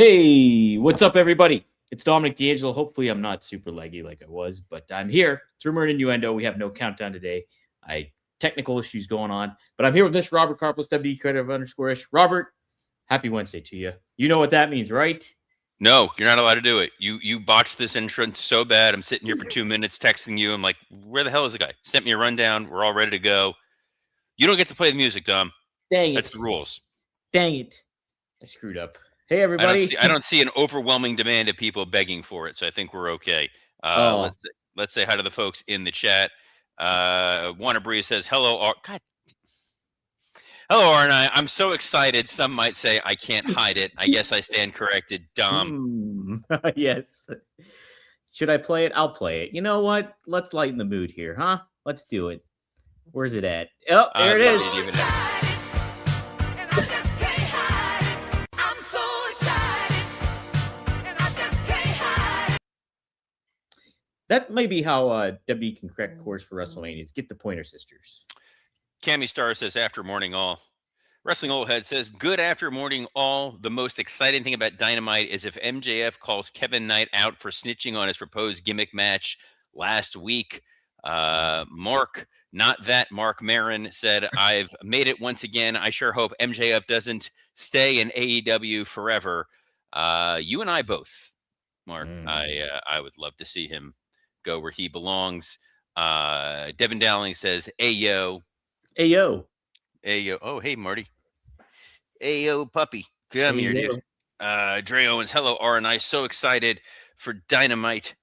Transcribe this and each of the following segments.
Hey, what's up, everybody? It's Dominic D'Angelo. Hopefully, I'm not super leggy like I was, but I'm here. It's Rumor and Innuendo. We have no countdown today. Technical issues going on, but I'm here with Mr. Robert Carpus, WD creative _ish. Robert, happy Wednesday to you. You know what that means, right? No, you're not allowed to do it. You botched this entrance so bad. I'm sitting here for 2 minutes texting you. I'm like, where the hell is the guy? Sent me a rundown. We're all ready to go. You don't get to play the music, Dom. Dang it. That's the rules. Dang it. I screwed up. Hey, everybody. I don't see an overwhelming demand of people begging for it, so I think we're okay. Let's say hi to the folks in the chat. Warner Bree says, hello, God. Hello, RNI. I'm so excited. Some might say I can't hide it. I guess I stand corrected. Dom. Yes. Should I play it? I'll play it. You know what? Let's lighten the mood here, huh? Let's do it. Where's it at? Oh, there it is. That may be how W can correct course for WrestleMania. Get the Pointer Sisters. Cammy Star says, after morning all. Wrestling Old Head says, good after morning all. The most exciting thing about Dynamite is if MJF calls Kevin Knight out for snitching on his proposed gimmick match last week. Mark Marin said, I've made it once again. I sure hope MJF doesn't stay in AEW forever. You and I both, Mark. I would love to see him go where he belongs. Devin Dowling says, Ayo. Ayo. Ayo. Oh, hey, Marty. Ayo, puppy. Come here, dude. Dre Owens, hello, RNI. So excited for Dynamite.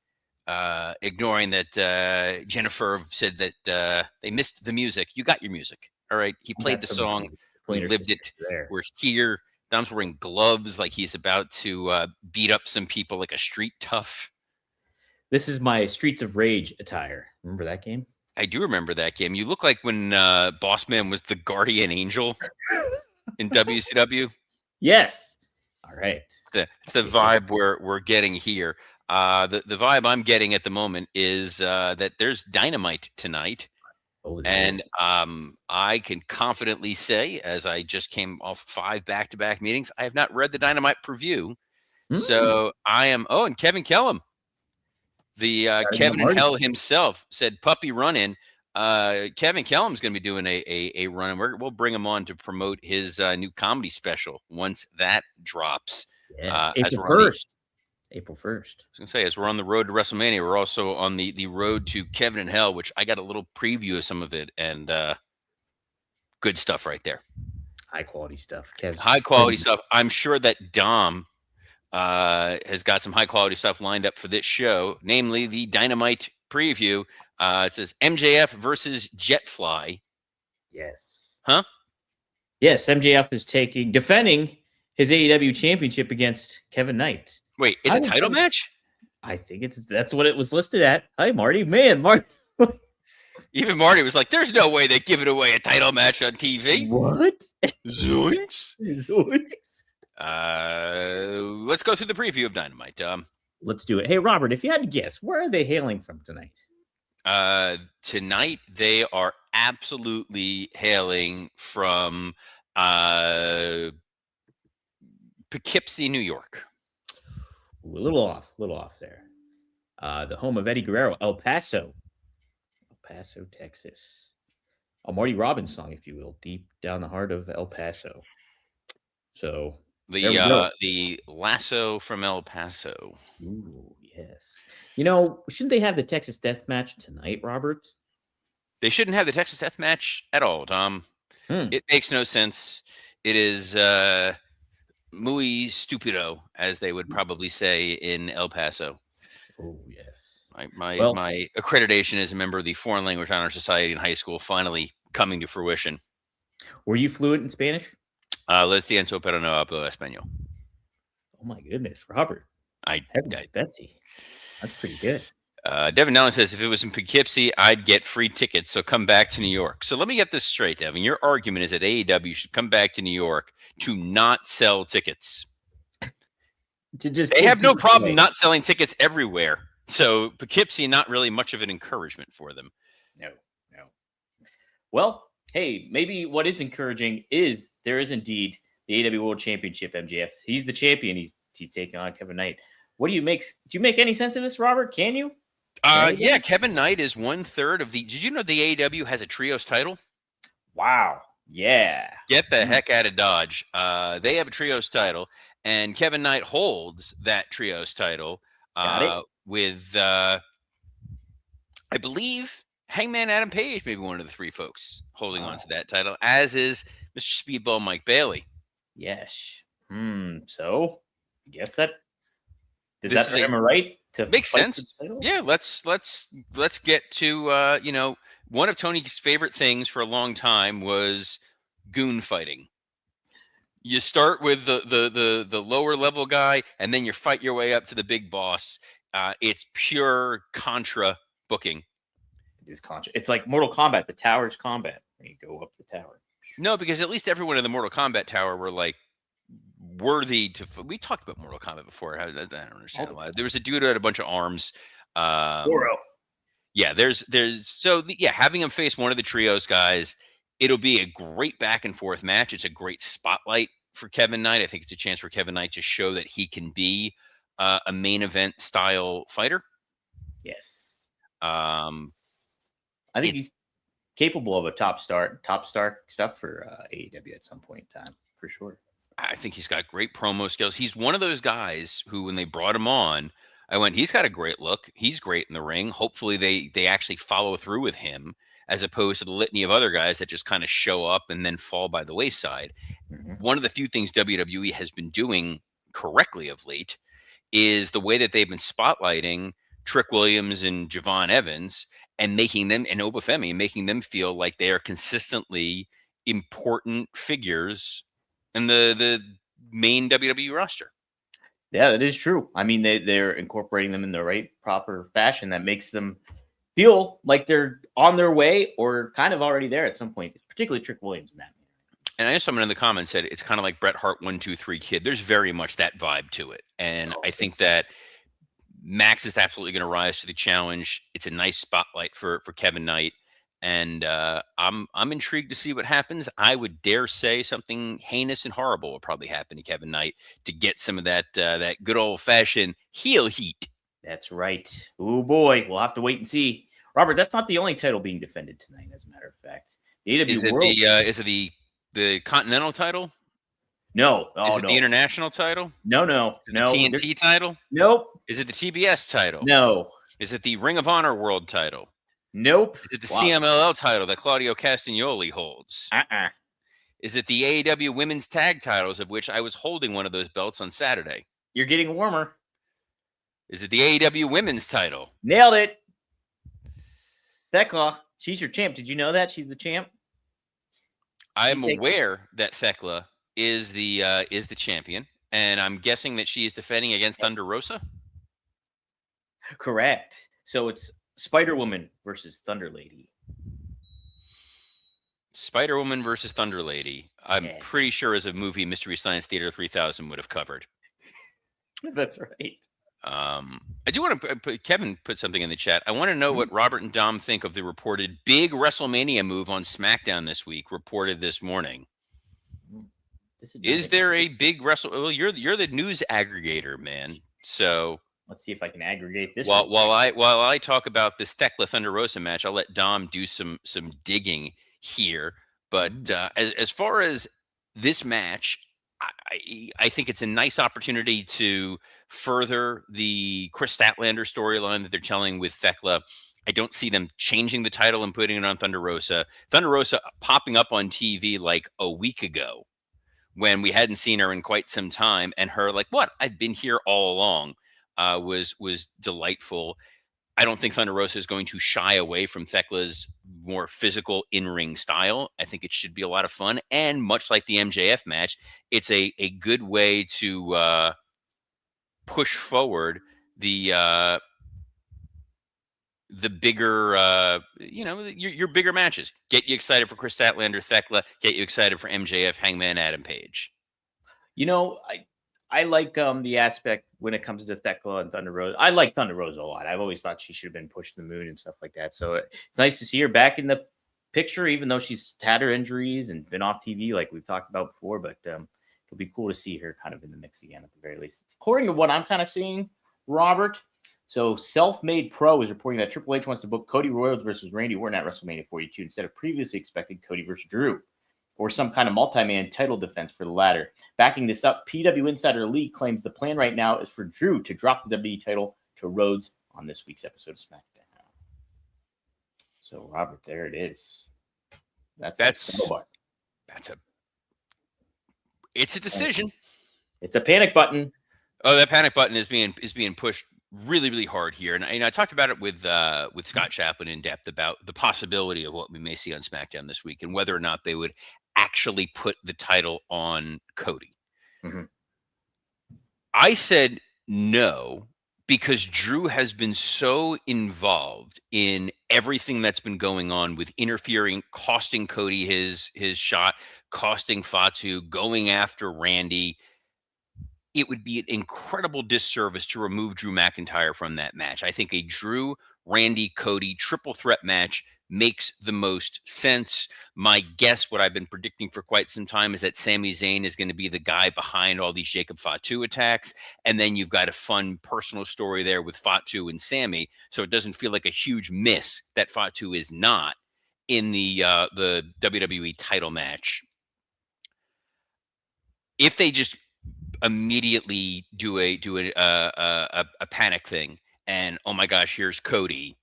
Ignoring that Jennifer said that they missed the music. You got your music. All right. He played the song. We lived it. We're here. Dom's wearing gloves like he's about to beat up some people like a street tough. This is my Streets of Rage attire. Remember that game? I do remember that game. You look like when Boss Man was the guardian angel in WCW. Yes. All right. It's the vibe we're getting here. The vibe I'm getting at the moment is that there's Dynamite tonight. And I can confidently say, as I just came off 5 back-to-back meetings, I have not read the Dynamite preview. So I am, and Kevin Kellum, the Kevin in Hell himself, said puppy run-in. Kevin Kellum's going to be doing a run, and we'll bring him on to promote his new comedy special once that drops. Yes, April 1st. April 1st. I was going to say, as we're on the road to WrestleMania, we're also on the road to Kevin in Hell, which I got a little preview of some of it, and good stuff right there. High quality stuff. High quality stuff. I'm sure that Dom has got some high quality stuff lined up for this show, namely the Dynamite preview. It says MJF versus Jetfly. Yes. Huh? Yes, MJF is defending his AEW championship against Kevin Knight. Wait, it's a title match? I think that's what it was listed at. Hi, Marty. Man, Marty. Even Marty was like, there's no way they give it away a title match on TV. What? Zoinks? Zoinks. Let's go through the preview of Dynamite. Let's do it. Hey, Robert, if you had to guess, where are they hailing from tonight? Tonight, they are absolutely hailing from Poughkeepsie, New York. Ooh, a little off there. The home of Eddie Guerrero, El Paso, Texas. A Marty Robbins song, if you will, deep down the heart of El Paso. So the lasso from El Paso. Ooh, yes. You know, shouldn't they have the Texas Death Match tonight, Robert? They shouldn't have the Texas Death Match at all, Tom. It makes no sense. It is muy stupido, as they would probably say in El Paso. Oh, yes. My accreditation as a member of the Foreign Language Honor Society in high school finally coming to fruition. Were you fluent in Spanish? Lo siento, pero no hablo español. Oh, my goodness, Robert. Betsy. That's pretty good. Devin Allen says, if it was in Poughkeepsie, I'd get free tickets, so come back to New York. So let me get this straight, Devin. Your argument is that AEW should come back to New York to not sell tickets. They have no problem not selling tickets everywhere. So Poughkeepsie, not really much of an encouragement for them. No. Well, hey, maybe what is encouraging is there is indeed the AEW World Championship, MJF. He's the champion. He's he's taking on Kevin Knight. What do you make? Do you make any sense of this, Robert? Can you? Yeah, Kevin Knight is 1/3 of the. Did you know the AEW has a trios title? Wow. Yeah. Get the heck out of Dodge. They have a trios title, and Kevin Knight holds that trios title Got it. with, I believe, Hangman Adam Page, maybe one of the three folks holding on to that title, as is Mr. Speedball Mike Bailey. Yes. So, I guess that does that for him a right to makes sense. Yeah, let's get to one of Tony's favorite things for a long time was goon fighting. You start with the lower level guy, and then you fight your way up to the big boss. It's pure Contra booking. It is Contra. It's like Mortal Kombat, the tower's combat. When you go up the tower. No, because at least everyone in the Mortal Kombat tower were like worthy to. We talked about Mortal Kombat before. I don't understand why. There was a dude who had a bunch of arms. Goro. Yeah, having him face one of the trios guys, it'll be a great back and forth match. It's a great spotlight for Kevin Knight. I think it's a chance for Kevin Knight to show that he can be a main event style fighter. Yes. I think he's capable of a top star stuff for AEW at some point in time, for sure. I think he's got great promo skills. He's one of those guys who, when they brought him on, I went, he's got a great look. He's great in the ring. Hopefully they actually follow through with him, as opposed to the litany of other guys that just kind of show up and then fall by the wayside. One of the few things WWE has been doing correctly of late is the way that they've been spotlighting Trick Williams and Javon Evans and making them, and Obafemi, making them feel like they are consistently important figures in the main WWE roster. Yeah, that is true. I mean, they're incorporating them in the right, proper fashion that makes them feel like they're on their way or kind of already there at some point, particularly Trick Williams in that. And I know someone in the comments said it's kind of like Bret Hart 1, 2, 3 Kid. There's very much that vibe to it. And I think that Max is absolutely going to rise to the challenge. It's a nice spotlight for Kevin Knight. And I'm intrigued to see what happens. I would dare say something heinous and horrible will probably happen to Kevin Knight to get some of that good old fashioned heel heat. That's right. Oh boy, we'll have to wait and see. Robert, that's not the only title being defended tonight. As a matter of fact, the AEW is it the Continental title? No. Is it the International title? No. The TNT title? Nope. Is it the TBS title? No. Is it the Ring of Honor World title? Nope. Is it the CMLL title that Claudio Castagnoli holds? Is it the AEW Women's Tag titles, of which I was holding one of those belts on Saturday? You're getting warmer. Is it the AEW Women's title? Nailed it. Thekla, she's your champ. Did you know that? She's the champ. I'm aware that Thekla is the champion, and I'm guessing that she is defending against Thunder Rosa. Correct. So it's Spider-Woman versus Thunder Lady. Spider-Woman versus Thunder Lady. I'm pretty sure as a movie Mystery Science Theater 3000 would have covered. That's right. I do want to Kevin put something in the chat. I want to know what Robert and Dom think of the reported big WrestleMania move on SmackDown this week, reported this morning. Is there a big Well, you're the news aggregator, man. So let's see if I can aggregate this. While I talk about this Thekla Thunder Rosa match, I'll let Dom do some digging here. But as far as this match, I think it's a nice opportunity to further the Chris Statlander storyline that they're telling with Thekla. I don't see them changing the title and putting it on Thunder Rosa. Thunder Rosa popping up on TV like a week ago when we hadn't seen her in quite some time, and her like, what? I've been here all along, was delightful. I don't think Thunder Rosa is going to shy away from Thekla's more physical in-ring style. I think it should be a lot of fun. And much like the MJF match, it's a good way to push forward the bigger, your bigger matches. Get you excited for Chris Statlander, Thekla. Get you excited for MJF, Hangman Adam Page. I like the aspect when it comes to Thekla and Thunder Rosa. I like Thunder Rosa a lot. I've always thought she should have been pushed to the moon and stuff like that. So it's nice to see her back in the picture, even though she's had her injuries and been off TV like we've talked about before. But it'll it'll be cool to see her kind of in the mix again at the very least. According to what I'm kind of seeing, Robert, so Self-Made Pro is reporting that Triple H wants to book Cody Rhodes versus Randy Orton at WrestleMania 42 instead of previously expected Cody versus Drew, or some kind of multi-man title defense for the latter. Backing this up, PW Insider Elite claims the plan right now is for Drew to drop the WWE title to Rhodes on this week's episode of SmackDown. So, Robert, there it is. It's a decision. It's a panic button. Oh, that panic button is being pushed really, really hard here. And I talked about it with Scott Chaplin in depth about the possibility of what we may see on SmackDown this week and whether or not they would actually put the title on Cody. Mm-hmm. I said no, because Drew has been so involved in everything that's been going on with interfering, costing Cody his shot, costing Fatu, going after Randy. It would be an incredible disservice to remove Drew McIntyre from that match. I think a Drew, Randy, Cody triple threat match makes the most sense. My guess, what I've been predicting for quite some time, is that Sami Zayn is going to be the guy behind all these Jacob Fatu attacks. And then you've got a fun personal story there with Fatu and Sami. So it doesn't feel like a huge miss that Fatu is not in the WWE title match. If they just immediately do a panic thing and, oh my gosh, here's Cody,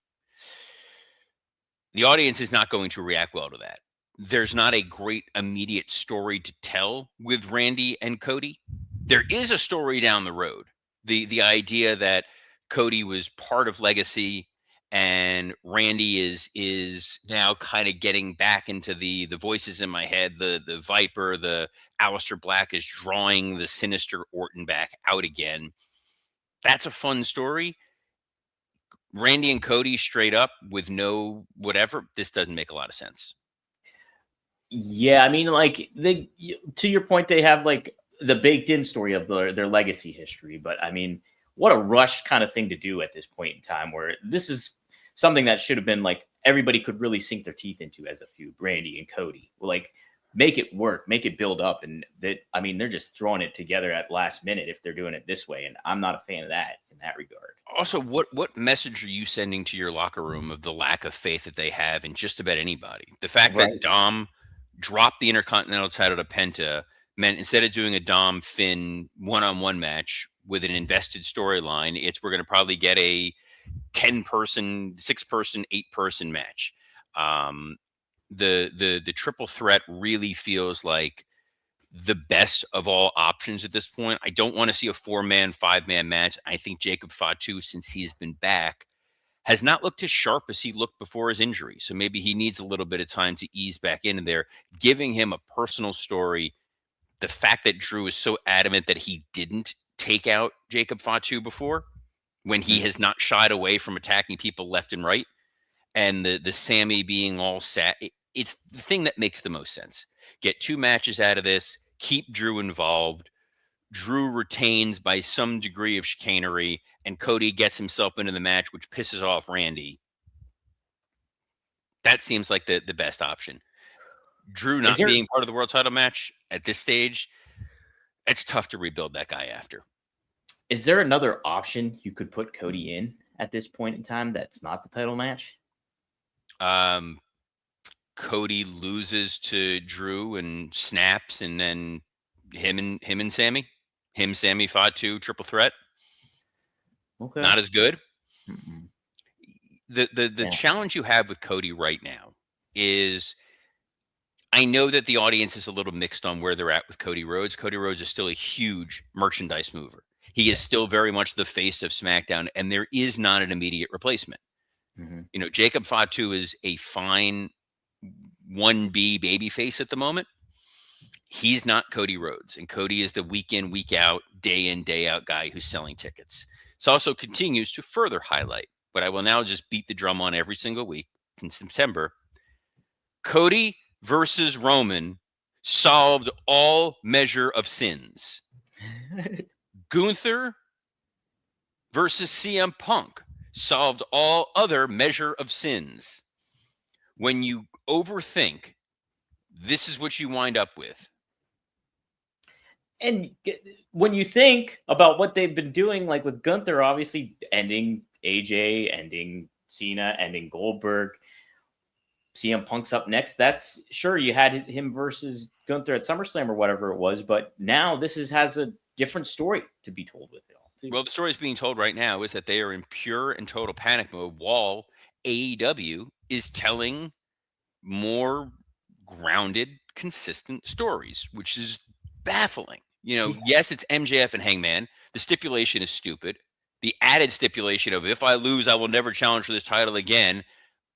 the audience is not going to react well to that. There's not a great immediate story to tell with Randy and Cody. There is a story down the road. The idea that Cody was part of Legacy and Randy is now kind of getting back into the voices in my head. The Viper, the Aleister Black is drawing the sinister Orton back out again. That's a fun story. Randy and Cody straight up with no whatever, this doesn't make a lot of sense. Yeah, I mean, like, to your point, they have like the baked in story of their legacy history. But I mean, what a rush kind of thing to do at this point in time, where this is something that should have been like everybody could really sink their teeth into as a feud, Randy and Cody. Like, make it work, make it build up. And that, I mean, they're just throwing it together at last minute if they're doing it this way. And I'm not a fan of that in that regard. Also, what message are you sending to your locker room of the lack of faith that they have in just about anybody? The fact that Dom dropped the Intercontinental title to Penta meant instead of doing a Dom Finn one-on-one match with an invested storyline, we're going to probably get a 10-person, 6-person, 8-person match. The triple threat really feels like the best of all options at this point. I don't want to see a 4-man, 5-man match. I think Jacob Fatu, since he's been back, has not looked as sharp as he looked before his injury. So maybe he needs a little bit of time to ease back into there, giving him a personal story. The fact that Drew is so adamant that he didn't take out Jacob Fatu before, when he has not shied away from attacking people left and right, and the Sami being all sad, it's the thing that makes the most sense. Get 2 matches out of this, keep Drew involved. Drew retains by some degree of chicanery, and Cody gets himself into the match, which pisses off Randy. That seems like the best option. Drew not being part of the world title match at this stage, it's tough to rebuild that guy after. Is there another option you could put Cody in at this point in time that's not the title match? Cody loses to Drew and snaps, and then him and Sami, Sami Fatu triple threat. Okay, not as good. Mm-mm. The challenge you have with Cody right now is, I know that the audience is a little mixed on where they're at with Cody Rhodes. Cody Rhodes is still a huge merchandise mover. He is still very much the face of SmackDown, and there is not an immediate replacement. Mm-hmm. You know, Jacob Fatu is a fine 1B babyface at the moment. He's not Cody Rhodes, and Cody is the week in, week out, day in, day out guy who's selling tickets. This also continues to further highlight, but I will now just beat the drum on every single week in September. Cody versus Roman solved all measure of sins. Gunther versus CM Punk solved all other measure of sins. When you overthink, this is what you wind up with. And when you think about what they've been doing, like with Gunther, obviously ending AJ, ending Cena, ending Goldberg, CM Punk's up next. That's sure you had him versus Gunther at SummerSlam or whatever it was, but now this has a different story to be told with it all. Too. Well, the story is being told right now is that they are in pure and total panic mode while AEW is telling more grounded, consistent stories, which is baffling. Yes, it's MJF and Hangman. The stipulation is stupid. The added stipulation of if I lose, I will never challenge for this title again.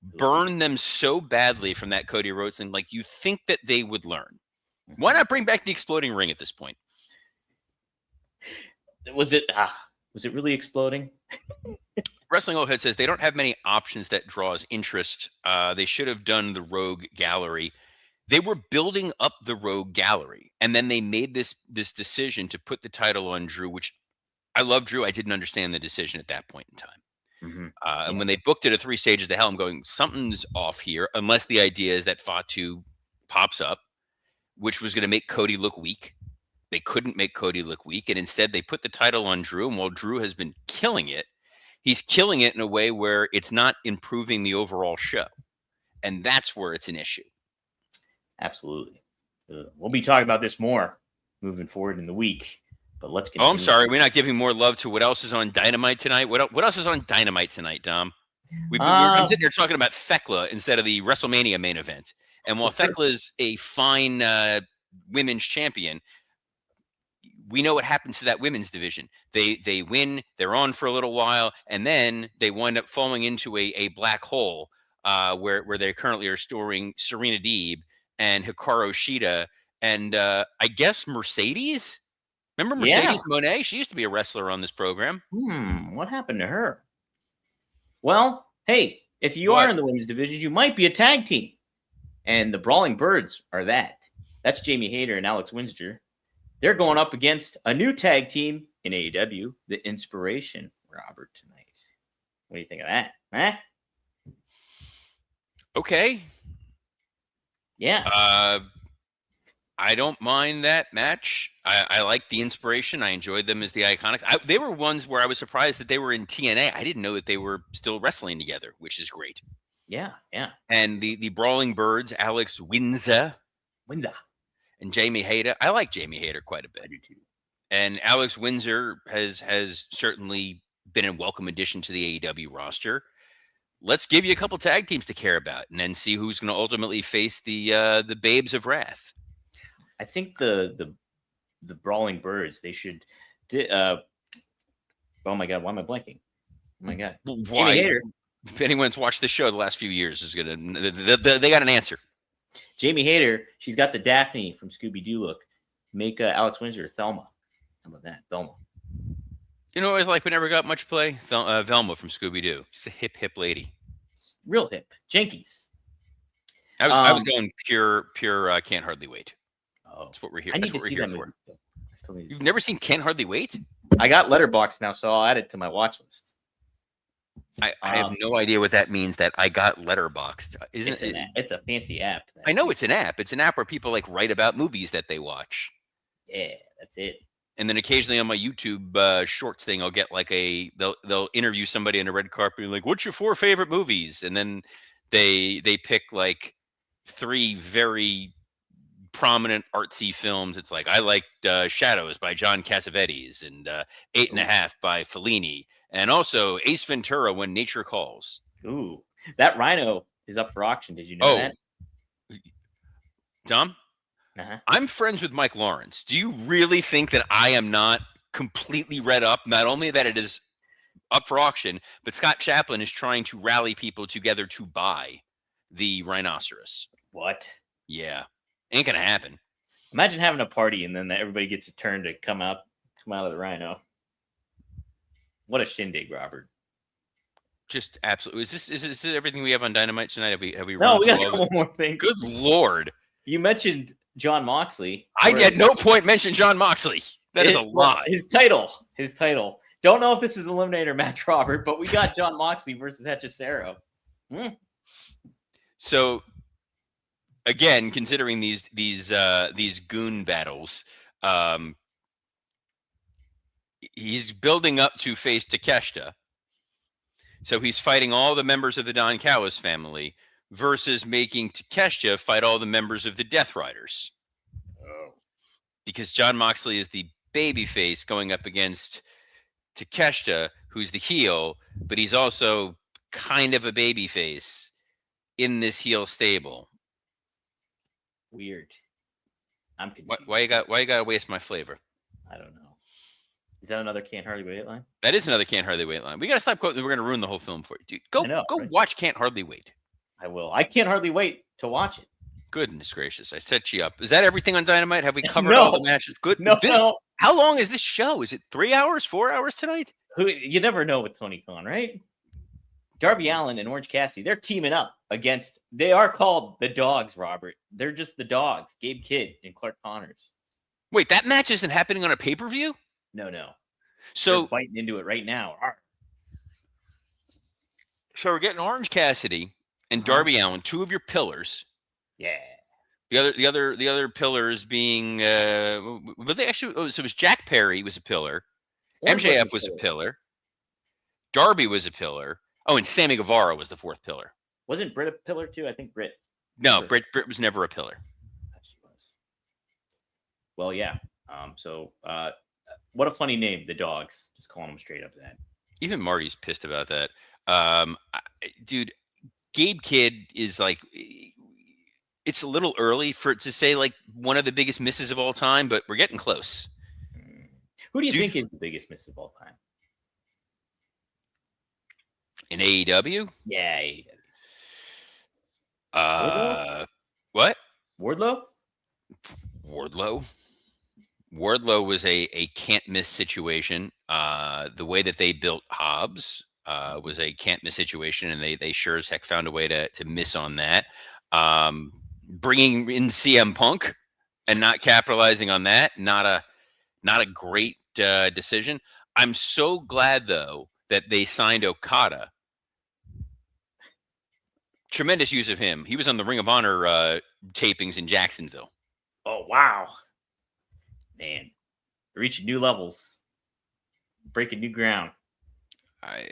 Burn them so badly from that Cody Rhodes thing. Like, you think that they would learn. Why not bring back the exploding ring at this point? Was it really exploding? Wrestling Old Head says they don't have many options that draws interest. They should have done the Rogue Gallery. They were building up the Rogue Gallery, and then they made this decision to put the title on Drew, which I love Drew. I didn't understand the decision at that point in time. Mm-hmm. And when they booked it at 3 Stages to Hell, I'm going, something's off here, unless the idea is that Fatu pops up, which was going to make Cody look weak. They couldn't make Cody look weak, and instead they put the title on Drew, and while Drew has been killing it, he's killing it in a way where it's not improving the overall show. And that's where it's an issue. Absolutely. We'll be talking about this more moving forward in the week. But let's continue. Oh, I'm sorry. We're not giving more love to what else is on Dynamite tonight. What else is on Dynamite tonight, Dom? I'm sitting here talking about Thekla instead of the WrestleMania main event. And while Thekla is a fine women's champion, we know what happens to that women's division. They win, they're on for a little while, and then they wind up falling into a black hole where they currently are storing Serena Deeb and Hikaru Shida and I guess Mercedes. Remember Mercedes Moné? She used to be a wrestler on this program. What happened to her? Well, hey, if you are in the women's division, you might be a tag team. And the Brawling Birds are that. That's Jamie Hayter and Alex Windsor. They're going up against a new tag team in AEW, The Inspiration, Robert, tonight. What do you think of that? Huh? Okay. Yeah. I don't mind that match. I like The Inspiration. I enjoyed them as the Iconics. They were ones where I was surprised that they were in TNA. I didn't know that they were still wrestling together, which is great. Yeah. And the Brawling Birds, Alex Windsor. And Jamie Hayter. I like Jamie Hayter quite a bit. I do too. And Alex Windsor has certainly been a welcome addition to the AEW roster. Let's give you a couple tag teams to care about and then see who's going to ultimately face the Babes of Wrath. I think the Brawling Birds, they should. Oh my God, why am I blanking? Oh my God, why? Jamie Hayter. If anyone's watched the show the last few years, is gonna they got an answer. Jamie Hayter, she's got the Daphne from Scooby-Doo look. Make Alex Windsor Thelma. How about that, Velma? You know, I was like, we never got much play. Velma from Scooby-Doo. She's a hip lady. Real hip. Jankies. I was going pure. Can't hardly wait. Oh, that's what we're here. I need that's what to see we're that here for. You've never seen Can't Hardly Wait? I got Letterboxd now, so I'll add it to my watch list. I have no idea what that means. That I got Letterboxd. Isn't it? It's a fancy app. I know it's an app. It's an app where people like write about movies that they watch. Yeah, that's it. And then occasionally on my YouTube shorts thing, I'll get like they'll interview somebody on a red carpet and like, what's your 4 favorite movies? And then they pick like 3 very prominent artsy films. It's like, I liked Shadows by John Cassavetes and 8.5 by Fellini. And also Ace Ventura, When Nature Calls. Ooh, that rhino is up for auction. Did you know that? Tom? Uh-huh. I'm friends with Mike Lawrence. Do you really think that I am not completely read up? Not only that it is up for auction, but Scott Chaplin is trying to rally people together to buy the rhinoceros. What? Yeah. Ain't gonna happen. Imagine having a party and then everybody gets a turn to come out of the rhino. What a shindig, Robert. Just absolutely. Is this everything we have on Dynamite tonight? Have we No, we got a couple more things. Good Lord. You mentioned John Moxley. I at no point mentioned John Moxley. That is a lie. His title. Don't know if this is Eliminator match, Robert, but we got John Moxley versus Hechicero. So again, considering these goon battles, he's building up to face Takeshita. So he's fighting all the members of the Don Callis family versus making Takeshita fight all the members of the Death Riders. Oh. Because Jon Moxley is the babyface going up against Takeshita, who's the heel, but he's also kind of a babyface in this heel stable. Weird. I'm confused. Why you got to waste my flavor? I don't know. Is that another Can't Hardly Wait line? That is another Can't Hardly Wait line. We got to stop quoting. We're going to ruin the whole film for you, dude. Go Right? Watch Can't Hardly Wait. I will. I can't hardly wait to watch it. Goodness gracious, I set you up. Is that everything on Dynamite? Have we covered No. all the matches? Good. No. How long is this show? Is it 3 hours, 4 hours tonight? You never know with Tony Khan, right? Darby Allin and Orange Cassidy, they're teaming up against. They are called the Dogs, Robert. They're just the Dogs. Gabe Kidd and Clark Connors. Wait, that match isn't happening on a pay-per-view? No. So they're fighting into it right now. So we're getting Orange Cassidy and Darby Allin, two of your pillars. Yeah. The other pillars being but they actually so it was Jack Perry was a pillar, MJF was a pillar, Darby was a pillar. Oh, and Sammy Guevara was the fourth pillar. Wasn't Britt a pillar too? I think Britt. No, Britt was never a pillar. She was. Well, yeah. So what a funny name, the Dogs. Just calling them straight up that. Even Marty's pissed about that. Dude, Gabe Kidd is like, it's a little early for it to say like one of the biggest misses of all time, but we're getting close. Who do you think is the biggest miss of all time? In AEW? Yeah, AEW. What? Wardlow? Wardlow was a can't miss situation. The way that they built Hobbs was a can't miss situation, and they sure as heck found a way to miss on that. Bringing in CM Punk and not capitalizing on that, not a great decision. I'm so glad though that they signed Okada. Tremendous use of him. He was on the Ring of Honor tapings in Jacksonville. Oh wow, man, reaching new levels, breaking new ground. I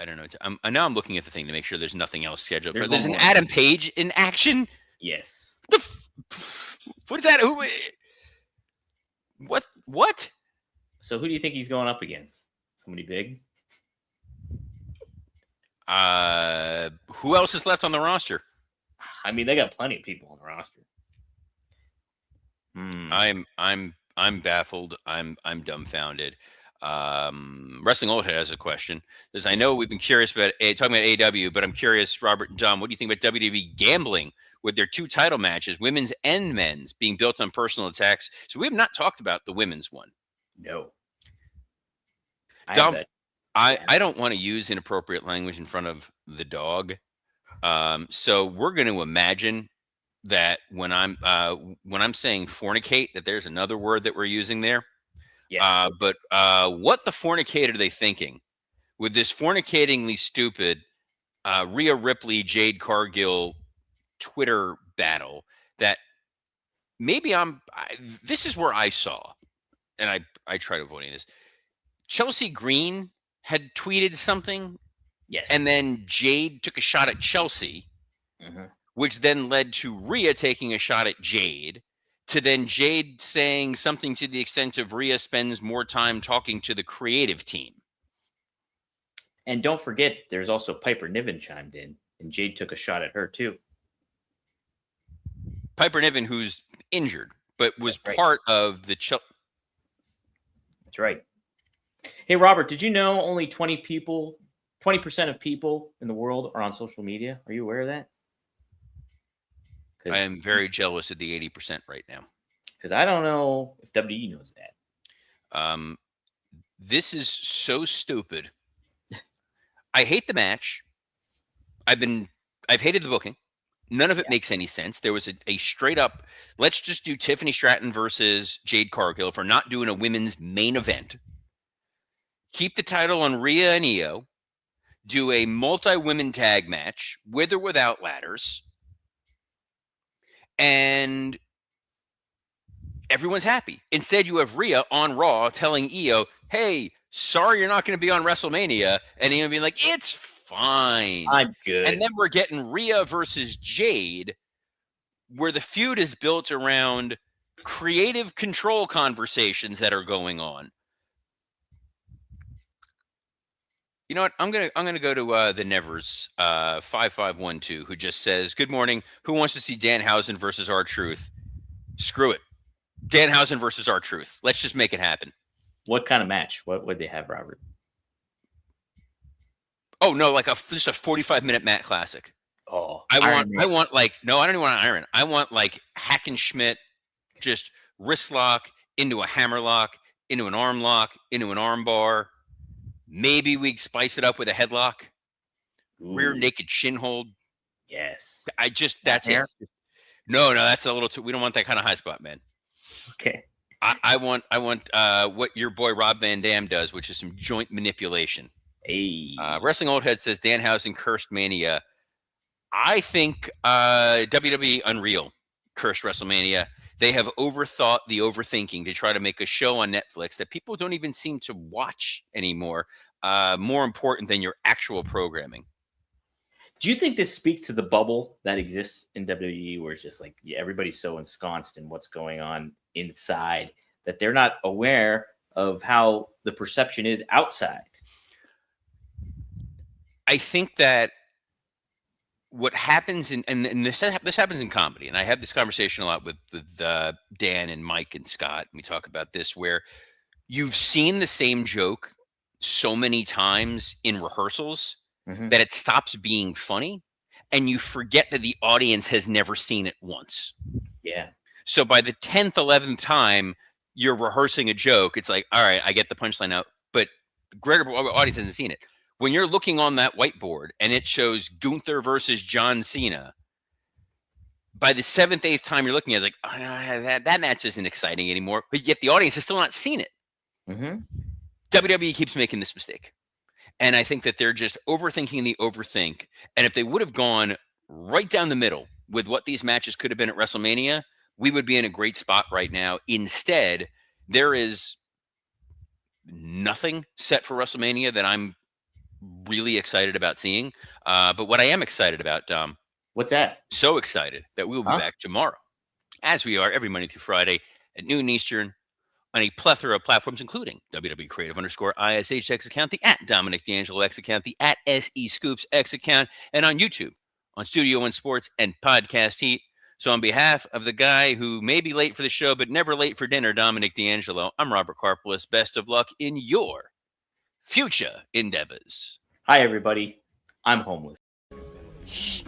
don't know. Now I'm looking at the thing to make sure there's nothing else scheduled. There's an more. Adam Page in action. Yes. What is that? Who? What? So who do you think he's going up against? Somebody big? Who else is left on the roster? I mean, they got plenty of people on the roster. I'm baffled. I'm dumbfounded. Wrestling Old Head has a question. Because I know we've been curious about talking about AEW, but I'm curious, Robert and John, what do you think about WWE gambling with their two title matches, women's and men's, being built on personal attacks? So we have not talked about the women's one. No. Dom, I don't want to use inappropriate language in front of the dog. So we're going to imagine that when I'm saying fornicate, that there's another word that we're using there. Yes. But what the fornicate are they thinking with this fornicatingly stupid Rhea Ripley, Jade Cargill Twitter battle that maybe this is where I saw, and I tried avoiding this. Chelsea Green had tweeted something. Yes. And then Jade took a shot at Chelsea, which then led to Rhea taking a shot at Jade, to then Jade saying something to the extent of Rhea spends more time talking to the creative team. And don't forget, there's also Piper Niven chimed in, and Jade took a shot at her too. Piper Niven, who's injured, but was part of the That's right. Hey, Robert, did you know only 20% of people in the world are on social media? Are you aware of that? I am very jealous of the 80% right now. Because I don't know if WWE knows that. This is so stupid. I hate the match. I've hated the booking. None of it makes any sense. There was a straight up, let's just do Tiffany Stratton versus Jade Cargill for not doing a women's main event. Keep the title on Rhea and Io. Do a multi-women tag match with or without ladders. And everyone's happy. Instead, you have Rhea on Raw telling Io, hey, sorry you're not going to be on WrestleMania. And he'll be like, it's fine. I'm good. And then we're getting Rhea versus Jade, where the feud is built around creative control conversations that are going on. You know what? I'm gonna go to the Nevers 5512, who just says, "Good morning. Who wants to see Danhausen versus R-Truth? Screw it. Danhausen versus R-Truth. Let's just make it happen." What kind of match? What would they have, Robert? Oh no, like just a 45-minute Matt Classic. Oh, I want like, no, I don't even want Iron. I want like Hackenschmidt, just wrist lock into a hammer lock, into an arm lock, into an arm bar. Maybe we spice it up with a headlock, rear naked shin hold. Yes. That's it. No, that's a little too. We don't want that kind of high spot, man. Okay. I want what your boy Rob Van Dam does, which is some joint manipulation. Hey. Wrestling Old Head says Danhausen cursed Mania. I think WWE Unreal cursed WrestleMania. They have overthought the overthinking to try to make a show on Netflix that people don't even seem to watch anymore, more important than your actual programming. Do you think this speaks to the bubble that exists in WWE, where it's just like everybody's so ensconced in what's going on inside that they're not aware of how the perception is outside? I think that what happens and this happens in comedy, and I have this conversation a lot with Dan and Mike and Scott. We talk about this, where you've seen the same joke so many times in rehearsals that it stops being funny, and you forget that the audience has never seen it once. Yeah. So by the 10th, 11th time you're rehearsing a joke, it's like, all right, I get the punchline out, but greater audience hasn't seen it. When you're looking on that whiteboard and it shows Gunther versus John Cena, by the 7th, 8th time you're looking at it, it's like, that match isn't exciting anymore, but yet the audience has still not seen it. WWE keeps making this mistake. And I think that they're just overthinking the overthink. And if they would have gone right down the middle with what these matches could have been at WrestleMania, we would be in a great spot right now. Instead, there is nothing set for WrestleMania that I'm really excited about seeing. But what I am excited about, Dom. What's that? So excited that we'll be back tomorrow, as we are every Monday through Friday at noon Eastern, on a plethora of platforms, including WWE Creative _ISH X account, the @Dominic D'Angelo X account, the @SE Scoops X account, and on YouTube, on Studio One Sports and Podcast Heat. So on behalf of the guy who may be late for the show, but never late for dinner, Dominic D'Angelo, I'm Robert Karpolis. Best of luck in your future endeavors. Hi, everybody. I'm homeless. Shh.